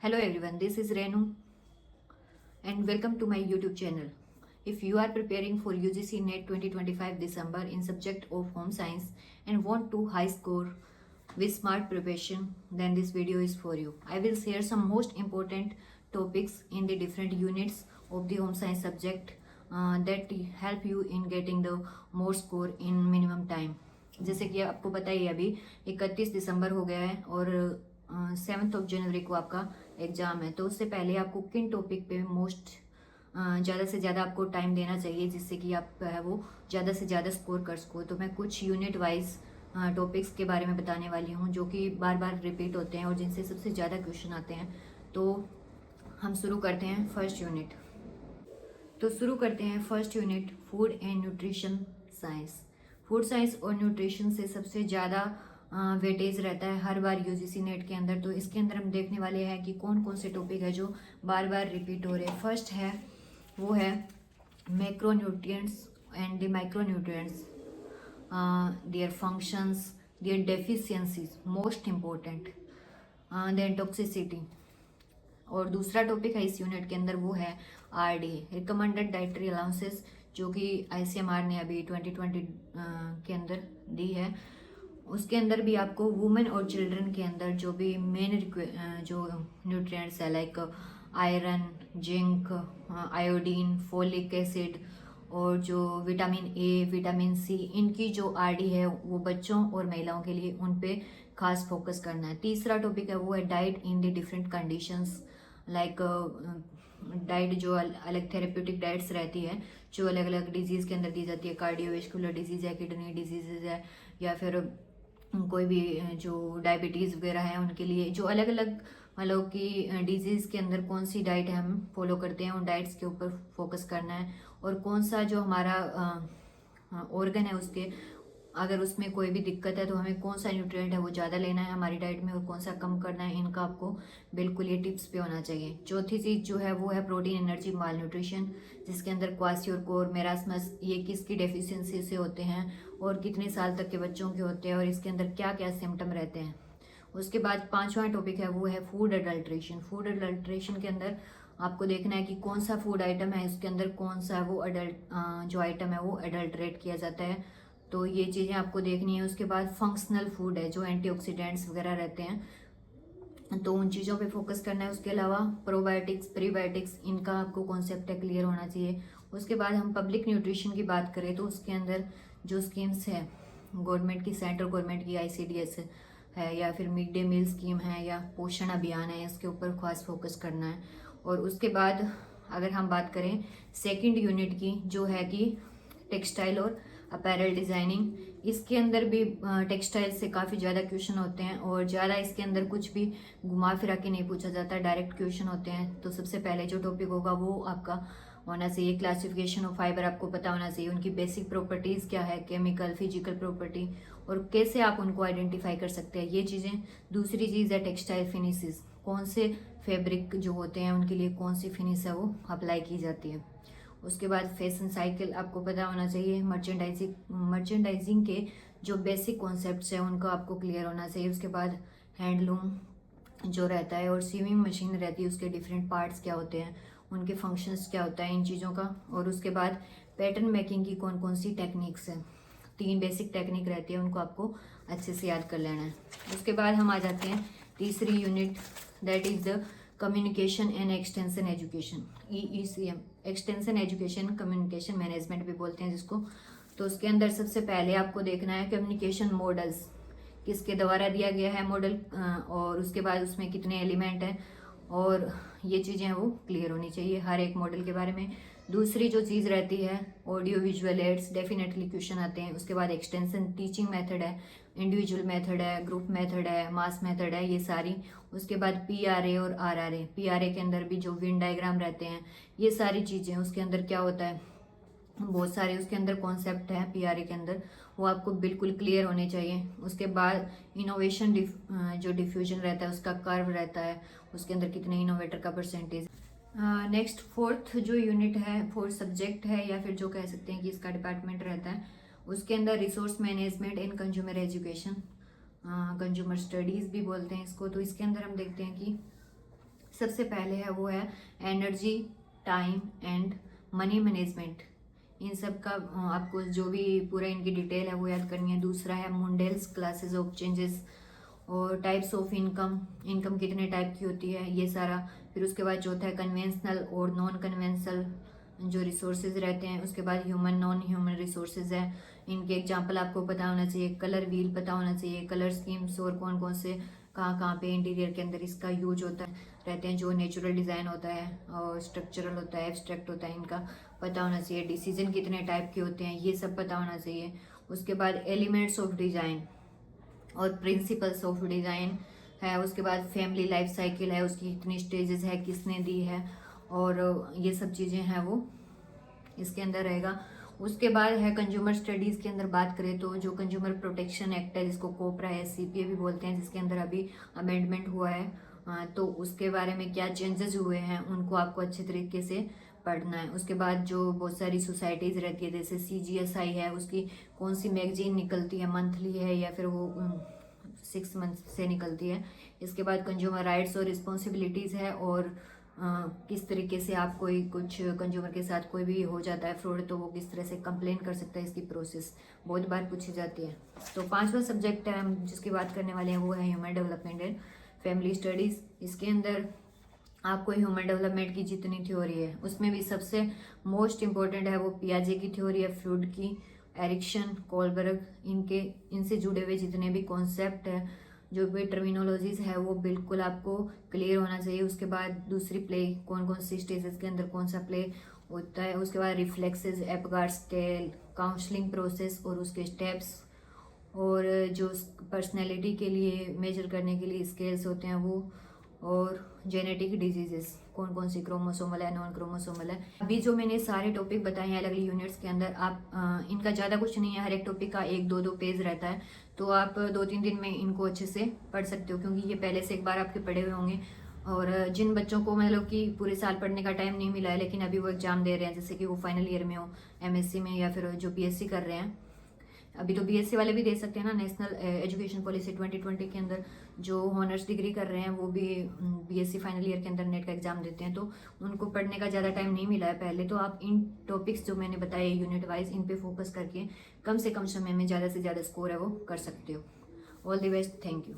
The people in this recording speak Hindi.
Hello everyone, this is Renu and welcome to my YouTube channel. If you are preparing for UGC NET 2025 December in subject of Home Science and want to high score with smart preparation, then this video is for you. I will share some most important topics in the different units of the Home Science subject that help you in getting the more score in minimum time. जैसे कि आपको पता ही है अभी 31 दिसंबर हो गया है और 7 जनवरी को आपका एग्जाम है। तो उससे पहले आपको किन टॉपिक पे ज़्यादा से ज़्यादा आपको टाइम देना चाहिए जिससे कि आप है वो ज़्यादा से ज़्यादा स्कोर कर सको। तो मैं कुछ यूनिट वाइज टॉपिक्स के बारे में बताने वाली हूँ जो कि बार बार रिपीट होते हैं और जिनसे सबसे ज़्यादा क्वेश्चन आते हैं। तो हम शुरू करते हैं फर्स्ट यूनिट। तो शुरू करते हैं first unit, food and nutrition science. Food science और न्यूट्रिशन से सबसे ज़्यादा वेटेज रहता है हर बार यूजीसी नेट के अंदर। तो इसके अंदर हम देखने वाले हैं कि कौन कौन से टॉपिक है जो बार बार रिपीट हो रहे हैं। फर्स्ट है वो है macronutrients and the micronutrients, their functions, their deficiencies, most important, then toxicity. और दूसरा टॉपिक है इस यूनिट के अंदर वो है आरडी, रिकमेंडेड डाइटरी अलाउंसेस, जो कि आईसीएमआर ने अभी 2020 के अंदर दी है। उसके अंदर भी आपको वुमेन और चिल्ड्रन के अंदर जो भी मेन जो न्यूट्रिएंट्स है like iron, zinc, iodine, folic acid और जो विटामिन ए, विटामिन सी, इनकी जो आरडी है वो बच्चों और महिलाओं के लिए उन पे खास फोकस करना है। तीसरा टॉपिक है वो है diet in the different conditions, like diet जो अलग थेरेप्यूटिक डाइट्स रहती है जो अलग अलग डिजीज़ के अंदर दी जाती है। कार्डियोवेस्कुलर डिजीज़ है, किडनी डिजीज़ है, या फिर कोई भी जो डायबिटीज़ वगैरह है उनके लिए जो अलग अलग मतलब कि डिजीज़ के अंदर कौन सी डाइट हम फॉलो करते हैं उन डाइट्स के ऊपर फोकस करना है। और कौन सा जो हमारा ऑर्गन है उसके अगर उसमें कोई भी दिक्कत है तो हमें कौन सा न्यूट्रिएंट है वो ज़्यादा लेना है हमारी डाइट में और कौन सा कम करना है, इनका आपको बिल्कुल ये टिप्स पे होना चाहिए। चौथी चीज़ जो है वो है प्रोटीन एनर्जी माल न्यूट्रिशन, जिसके अंदर क्वासियोर, मेरास्मस, ये किसकी डेफिशिएंसी से होते हैं और कितने साल तक के बच्चों के होते हैं और इसके अंदर क्या क्या सिम्टम रहते हैं। उसके बाद पांचवा टॉपिक है वो है फूड अडल्ट्रेशन। फूड अडल्ट्रेशन के अंदर आपको देखना है कि कौन सा फूड आइटम है उसके अंदर कौन सा वो जो आइटम है वो अडल्ट्रेट किया जाता है। तो ये चीज़ें आपको देखनी है। उसके बाद फंक्शनल फूड है जो एंटीऑक्सीडेंट्स वगैरह रहते हैं तो उन चीज़ों पे फोकस करना है। उसके अलावा प्रोबायोटिक्स, प्रीबायोटिक्स, इनका आपको कॉन्सेप्ट है क्लियर होना चाहिए। उसके बाद हम पब्लिक न्यूट्रिशन की बात करें तो उसके अंदर जो स्कीम्स है गवर्नमेंट की, सेंट्रल गवर्नमेंट की आईसीडीएस है या फिर मिड डे मील स्कीम है या पोषण अभियान है, इसके ऊपर खास फोकस करना है। और उसके बाद अगर हम बात करें सेकंड यूनिट की जो है कि टेक्सटाइल और अपैरल डिज़ाइनिंग, इसके अंदर भी टेक्सटाइल से काफ़ी ज़्यादा क्वेश्चन होते हैं और ज़्यादा इसके अंदर कुछ भी घुमा फिरा के नहीं पूछा जाता, डायरेक्ट क्वेश्चन होते हैं। तो सबसे पहले जो टॉपिक होगा वो आपका होना चाहिए क्लासिफिकेशन ऑफ फाइबर, आपको पता होना चाहिए उनकी बेसिक प्रॉपर्टीज़ क्या है, केमिकल, फिजिकल प्रॉपर्टी, और कैसे आप उनको आइडेंटिफाई कर सकते हैं, ये चीज़ें। दूसरी चीज़ है टेक्सटाइल फिनिशेस, कौन से फैब्रिक जो होते हैं उनके लिए कौन सी फिनिश है वो अप्लाई की जाती है। उसके बाद फैशन साइकिल आपको पता होना चाहिए। मर्चेंडाइजिंग के जो बेसिक कॉन्सेप्ट्स हैं उनको आपको क्लियर होना चाहिए। उसके बाद हैंडलूम जो रहता है और सीविंग मशीन रहती है उसके डिफरेंट पार्ट्स क्या होते हैं, उनके फंक्शंस क्या होता है, इन चीज़ों का। और उसके बाद पैटर्न मेकिंग की कौन कौन सी टेक्निक्स हैं, 3 बेसिक टेक्निक रहती है, उनको आपको अच्छे से याद कर लेना है। उसके बाद हम आ जाते हैं तीसरी unit, that is the communication and extension education, EECM, extension education communication management भी बोलते हैं जिसको। तो उसके अंदर सबसे पहले आपको देखना है कम्युनिकेशन मॉडल्स किसके द्वारा दिया गया है मॉडल, और उसके बाद उसमें कितने एलिमेंट हैं और ये चीज़ें वो क्लियर होनी चाहिए हर एक मॉडल के बारे में। दूसरी जो चीज़ रहती है audio visual aids, definitely question आते हैं। उसके बाद एक्सटेंशन टीचिंग मेथड है, इंडिविजुअल मेथड है, ग्रुप मेथड है, मास मेथड है, ये सारी। उसके बाद PRA और RRA, PRA के अंदर भी जो विन डायग्राम रहते हैं, ये सारी चीज़ें उसके अंदर क्या होता है, बहुत सारे उसके अंदर कॉन्सेप्ट है PRA के अंदर, वो आपको बिल्कुल क्लियर होने चाहिए। उसके बाद इनोवेशन जो डिफ्यूजन रहता है उसका कर्व रहता है, उसके अंदर कितने इनोवेटर का परसेंटेज। नेक्स्ट फोर्थ जो यूनिट है, फोर्थ सब्जेक्ट है या फिर जो कह सकते हैं कि इसका डिपार्टमेंट रहता है, उसके अंदर रिसोर्स मैनेजमेंट इन कंज्यूमर एजुकेशन, कंज्यूमर स्टडीज़ भी बोलते हैं इसको। तो इसके अंदर हम देखते हैं कि सबसे पहले है वो है energy, time and money management. इन सब का आपको जो भी पूरा इनकी डिटेल है वो याद करनी है। दूसरा है मुंडेल्स क्लासेस ऑफ चेंजेस और टाइप्स ऑफ इनकम, इनकम कितने टाइप की होती है ये सारा। फिर उसके बाद चौथा है कन्वेंशनल और नॉन कन्वेंशनल जो रिसोर्सेज रहते हैं। उसके बाद ह्यूमन नॉन ह्यूमन रिसोर्सेज है, इनके एग्जांपल आपको पता होना चाहिए। कलर व्हील पता होना चाहिए, कलर स्कीम्स और कौन कौन से कहाँ कहाँ पे इंटीरियर के अंदर इसका यूज होता है रहते हैं। जो नेचुरल डिज़ाइन होता है और स्ट्रक्चरल होता है, एब्स्ट्रैक्ट होता है, इनका पता होना चाहिए। डिसीजन कितने टाइप के होते हैं ये सब पता होना चाहिए। उसके बाद एलिमेंट्स ऑफ डिज़ाइन और प्रिंसिपल्स ऑफ डिज़ाइन है। उसके बाद फैमिली लाइफ साइकिल है, उसकी कितनी स्टेजेस है, किसने दी है, और ये सब चीज़ें हैं वो इसके अंदर रहेगा। उसके बाद है कंज्यूमर स्टडीज़ के अंदर बात करें तो जो कंज्यूमर प्रोटेक्शन एक्ट है, जिसको कोपरा है, सीपीए भी बोलते हैं, जिसके अंदर अभी अमेंडमेंट हुआ है, तो उसके बारे में क्या चेंजेस हुए हैं उनको आपको अच्छे तरीके से पढ़ना है। उसके बाद जो बहुत सारी सोसाइटीज़ रहती है जैसे CGSI है, उसकी कौन सी मैगजीन निकलती है, मंथली है या फिर वो 6 मंथ से निकलती है। इसके बाद कंज्यूमर राइट्स और रिस्पॉन्सिबिलिटीज़ है, और किस तरीके से आप कोई कुछ कंज्यूमर के साथ कोई भी हो जाता है फ्रॉड तो वो किस तरह से कंप्लेन कर सकता है, इसकी प्रोसेस बहुत बार पूछी जाती है। तो 5वां सब्जेक्ट है हम जिसकी बात करने वाले हैं वो है human development and family studies. इसके अंदर आपको ह्यूमन डेवलपमेंट की जितनी थ्योरी है उसमें भी सबसे मोस्ट इम्पोर्टेंट है वो पियाजे की थ्योरी है, फ्रूड की, एरिक्सन, कोलबर्ग, इनसे जुड़े हुए जितने भी कॉन्सेप्ट है, जो भी टर्मिनोलॉजीज है वो बिल्कुल आपको क्लियर होना चाहिए। उसके बाद दूसरी प्ले कौन कौन सी स्टेजेस के अंदर कौन सा प्ले होता है। उसके बाद रिफ्लेक्सेस, एपगार्ड स्केल, काउंसलिंग प्रोसेस और उसके स्टेप्स, और जो पर्सनैलिटी के लिए मेजर करने के लिए स्केल्स होते हैं वो, और जेनेटिक डिजीजेस कौन कौन सी क्रोमोसोमल है, नॉन क्रोमोसोमल है। अभी जो मैंने सारे टॉपिक बताए हैं अलग अलग यूनिट्स के अंदर, आप इनका ज़्यादा कुछ नहीं है, हर एक टॉपिक का 1-2 पेज रहता है, तो आप 2-3 दिन में इनको अच्छे से पढ़ सकते हो क्योंकि ये पहले से एक बार आपके पढ़े हुए होंगे। और जिन बच्चों को मतलब कि पूरे साल पढ़ने का टाइम नहीं मिला है लेकिन अभी वो एग्जाम दे रहे हैं, जैसे कि वो फाइनल ईयर में हो MSc में या फिर जो BSc कर रहे हैं, अभी तो BSc वाले भी दे सकते हैं ना, नेशनल एजुकेशन पॉलिसी 2020 के अंदर जो ऑनर्स डिग्री कर रहे हैं वो भी BSc फाइनल ईयर के अंदर नेट का एग्जाम देते हैं, तो उनको पढ़ने का ज़्यादा टाइम नहीं मिला है पहले। तो आप इन टॉपिक्स जो मैंने बताए यूनिट वाइज इन पे फोकस करके कम से कम समय में ज़्यादा से ज़्यादा स्कोर है वो कर सकते हो। All the best, thank you.